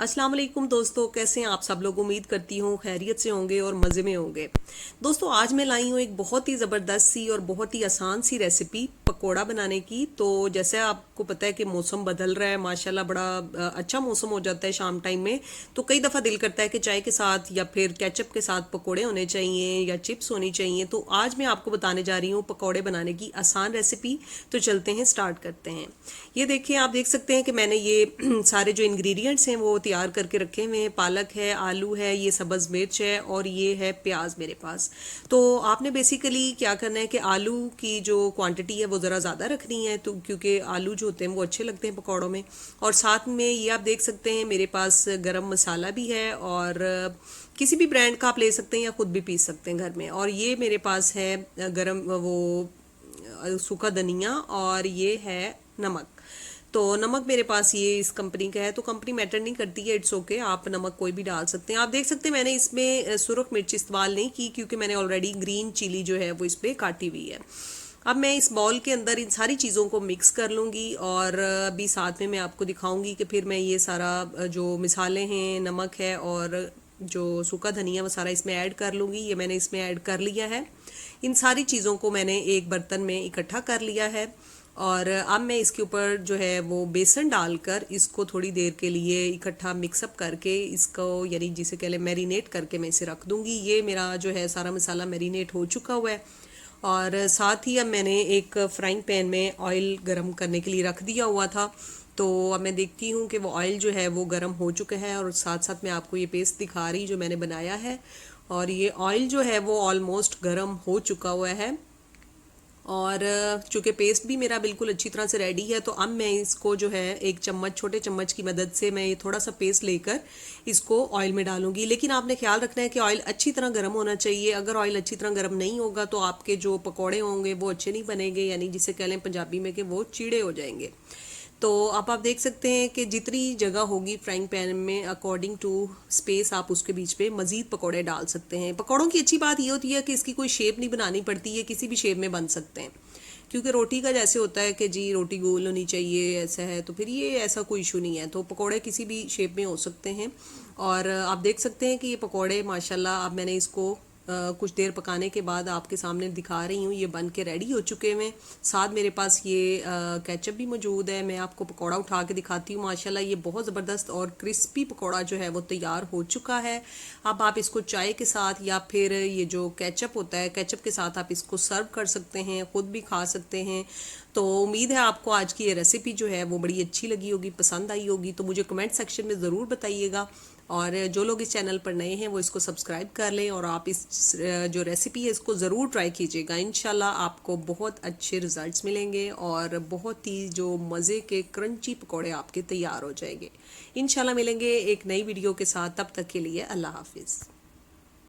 अस्सलाम वालेकुम दोस्तों, कैसे हैं आप सब लोग। उम्मीद करती हूँ खैरियत से होंगे और मज़े में होंगे। दोस्तों आज मैं लाई हूँ एक बहुत ही ज़बरदस्त सी और बहुत ही आसान सी रेसिपी पकोड़ा बनाने की। तो जैसे आपको पता है कि मौसम बदल रहा है, माशाल्लाह बड़ा अच्छा मौसम हो जाता है शाम टाइम में। तो कई दफ़ा दिल करता है कि चाय के साथ या फिर केचप के साथ पकोड़े होने चाहिए या चिप्स होनी चाहिए। तो आज मैं आपको बताने जा रही हूँ पकोड़े बनाने की आसान रेसिपी। तो चलते हैं, स्टार्ट करते हैं। ये देखिए, आप देख सकते हैं कि मैंने ये सारे जो इंग्रेडिएंट्स हैं वो तैयार करके रखे हुए हैं। पालक है, आलू है, ये सब्ज़ मिर्च है और ये है प्याज मेरे पास। तो आपने बेसिकली क्या करना है कि आलू की जो क्वांटिटी है वो ज़रा ज़्यादा रखनी है, तो क्योंकि आलू जो होते हैं वो अच्छे लगते हैं पकौड़ों में। और साथ में ये आप देख सकते हैं मेरे पास गरम मसाला भी है, और किसी भी ब्रांड का आप ले सकते हैं या ख़ुद भी पीस सकते हैं घर में। और ये मेरे पास है गरम वो सूखा धनिया, और ये है नमक। तो नमक मेरे पास ये इस कंपनी का है, तो कंपनी मैटर नहीं करती है, इट्स ओके, आप नमक कोई भी डाल सकते हैं। आप देख सकते हैं मैंने इसमें सुरख मिर्च इस्तेमाल नहीं की, क्योंकि मैंने ऑलरेडी ग्रीन चिली जो है वो इस पर काटी हुई है। अब मैं इस बाउल के अंदर इन सारी चीज़ों को मिक्स कर लूँगी, और अभी साथ में मैं आपको दिखाऊंगी कि फिर मैं ये सारा जो मिसाले हैं, नमक है और जो सूखा धनिया, वो सारा इसमें ऐड कर लूँगी। ये मैंने इसमें ऐड कर लिया है। इन सारी चीज़ों को मैंने एक बर्तन में इकट्ठा कर लिया है, और अब मैं इसके ऊपर जो है वो बेसन डालकर इसको थोड़ी देर के लिए इकट्ठा मिक्सअप करके इसको, यानी जिसे कह लें मैरिनेट करके, मैं इसे रख दूँगी। ये मेरा जो है सारा मसाला मैरिनेट हो चुका हुआ है। और साथ ही अब मैंने एक फ्राइंग पैन में ऑयल गरम करने के लिए रख दिया हुआ था। तो अब मैं देखती हूँ कि वो ऑयल जो है वो गरम हो चुका है, और साथ साथ मैं आपको ये पेस्ट दिखा रही जो मैंने बनाया है। और ये ऑयल जो है वो ऑलमोस्ट गरम हो चुका हुआ है, और चूँकि पेस्ट भी मेरा बिल्कुल अच्छी तरह से रेडी है, तो अब मैं इसको जो है एक चम्मच, छोटे चम्मच की मदद से मैं ये थोड़ा सा पेस्ट लेकर इसको ऑयल में डालूंगी। लेकिन आपने ख्याल रखना है कि ऑयल अच्छी तरह गर्म होना चाहिए। अगर ऑयल अच्छी तरह गर्म नहीं होगा तो आपके जो पकौड़े होंगे वो अच्छे नहीं बनेंगे, यानी जिसे कह लें पंजाबी में कि वो चीड़े हो जाएंगे। तो अब आप देख सकते हैं कि जितनी जगह होगी फ्राइंग पैन में, अकॉर्डिंग टू स्पेस आप उसके बीच पे मज़ीद पकौड़े डाल सकते हैं। पकौड़ों की अच्छी बात ये होती है कि इसकी कोई शेप नहीं बनानी पड़ती है, किसी भी शेप में बन सकते हैं। क्योंकि रोटी का जैसे होता है कि जी रोटी गोल होनी चाहिए, ऐसा है, तो फिर ये ऐसा कोई इशू नहीं है। तो पकौड़े किसी भी शेप में हो सकते हैं। और आप देख सकते हैं कि ये पकौड़े माशाल्लाह, अब मैंने इसको कुछ देर पकाने के बाद आपके सामने दिखा रही हूँ, ये बन के रेडी हो चुके हैं। साथ मेरे पास ये केचप भी मौजूद है। मैं आपको पकौड़ा उठा के दिखाती हूँ। माशाल्लाह ये बहुत ज़बरदस्त और क्रिस्पी पकौड़ा जो है वो तैयार हो चुका है। अब आप इसको चाय के साथ या फिर ये जो केचप होता है, केचप के साथ आप इसको सर्व कर सकते हैं, ख़ुद भी खा सकते हैं। तो उम्मीद है आपको आज की ये रेसिपी जो है वो बड़ी अच्छी लगी होगी, पसंद आई होगी। तो मुझे कमेंट सेक्शन में ज़रूर बताइएगा, और जो लोग इस चैनल पर नए हैं वो इसको सब्सक्राइब कर लें, और आप इस जो रेसिपी है इसको ज़रूर ट्राई कीजिएगा। इंशाल्लाह आपको बहुत अच्छे रिजल्ट्स मिलेंगे, और बहुत ही जो मज़े के क्रंची पकौड़े आपके तैयार हो जाएंगे। इंशाल्लाह मिलेंगे एक नई वीडियो के साथ, तब तक के लिए अल्लाह हाफिज़।